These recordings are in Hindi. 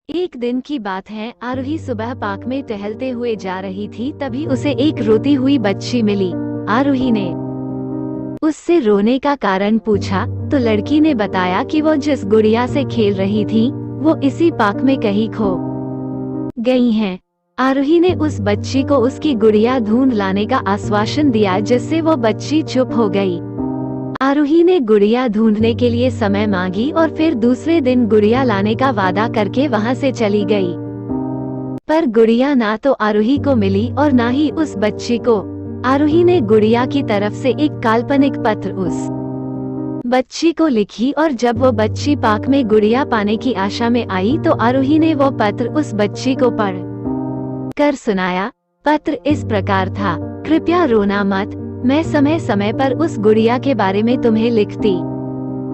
एक दिन की बात है, आरोही सुबह पार्क में टहलते हुए जा रही थी। तभी उसे एक रोती हुई बच्ची मिली। आरोही ने उससे रोने का कारण पूछा तो लड़की ने बताया कि वो जिस गुड़िया से खेल रही थी वो इसी पार्क में कहीं खो गई है। आरोही ने उस बच्ची को उसकी गुड़िया ढूंढ लाने का आश्वासन दिया, जिससे वो बच्ची चुप हो गई। आरोही ने गुड़िया ढूंढने के लिए समय मांगी और फिर दूसरे दिन गुड़िया लाने का वादा करके वहां से चली गई। पर गुड़िया ना तो आरोही को मिली और ना ही उस बच्ची को। आरोही ने गुड़िया की तरफ से एक काल्पनिक पत्र उस बच्ची को लिखी और जब वो बच्ची पार्क में गुड़िया पाने की आशा में आई तो आरोही ने वो पत्र उस बच्ची को पढ़ कर सुनाया। पत्र इस प्रकार था, कृपया रोना मत, मैं समय समय पर उस गुड़िया के बारे में तुम्हें लिखती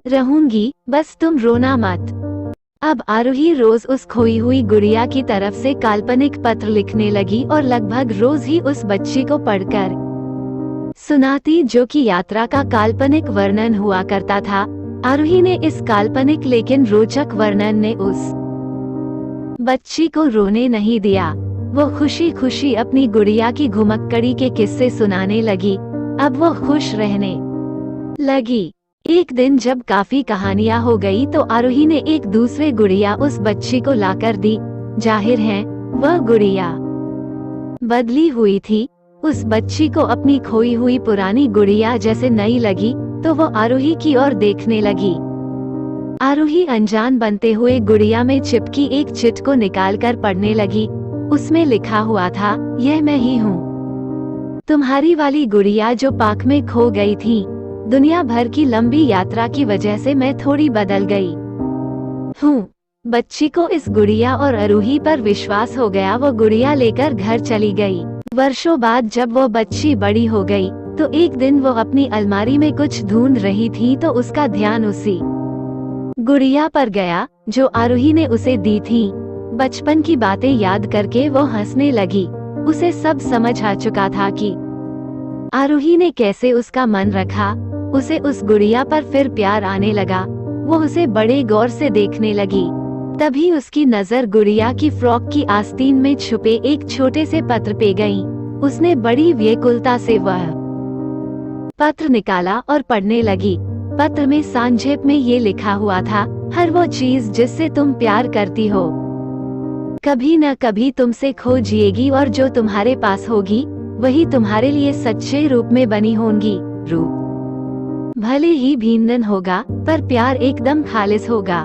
रहूंगी, बस तुम रोना मत। अब आरोही रोज उस खोई हुई गुड़िया की तरफ से काल्पनिक पत्र लिखने लगी और लगभग रोज ही उस बच्ची को पढ़कर सुनाती, जो कि यात्रा का काल्पनिक वर्णन हुआ करता था। आरोही ने इस काल्पनिक लेकिन रोचक वर्णन ने उस बच्ची को रोने नहीं दिया। वो खुशी खुशी अपनी गुड़िया की घुमक्कड़ी के किस्से सुनाने लगी। अब वो खुश रहने लगी। एक दिन जब काफी कहानियां हो गई तो आरोही ने एक दूसरे गुड़िया उस बच्ची को लाकर दी। जाहिर है वह गुड़िया बदली हुई थी। उस बच्ची को अपनी खोई हुई पुरानी गुड़िया जैसे नई लगी तो वो आरोही की ओर देखने लगी। आरोही अनजान बनते हुए गुड़िया में चिपकी एक चिट को निकालकर पढ़ने लगी। उसमें लिखा हुआ था, यह मैं ही हूँ, तुम्हारी वाली गुड़िया जो पार्क में खो गई थी। दुनिया भर की लंबी यात्रा की वजह से मैं थोड़ी बदल गई हूँ। बच्ची को इस गुड़िया और आरोही पर विश्वास हो गया। वो गुड़िया लेकर घर चली गई। वर्षों बाद जब वो बच्ची बड़ी हो गई तो एक दिन वो अपनी अलमारी में कुछ ढूंढ रही थी तो उसका ध्यान उसी गुड़िया पर गया जो आरोही ने उसे दी थी। बचपन की बातें याद करके वो हंसने लगी। उसे सब समझ आ चुका था कि आरोही ने कैसे उसका मन रखा। उसे उस गुड़िया पर फिर प्यार आने लगा। वो उसे बड़े गौर से देखने लगी। तभी उसकी नजर गुड़िया की फ्रॉक की आस्तीन में छुपे एक छोटे से पत्र पे गई। उसने बड़ी व्याकुलता से वह पत्र निकाला और पढ़ने लगी। पत्र में संक्षेप में ये लिखा हुआ था, हर वो चीज जिससे तुम प्यार करती हो कभी न कभी तुमसे खो जिएगी और जो तुम्हारे पास होगी वही तुम्हारे लिए सच्चे रूप में बनी होंगी। रूप भले ही भिन्न होगा पर प्यार एकदम खालिस होगा।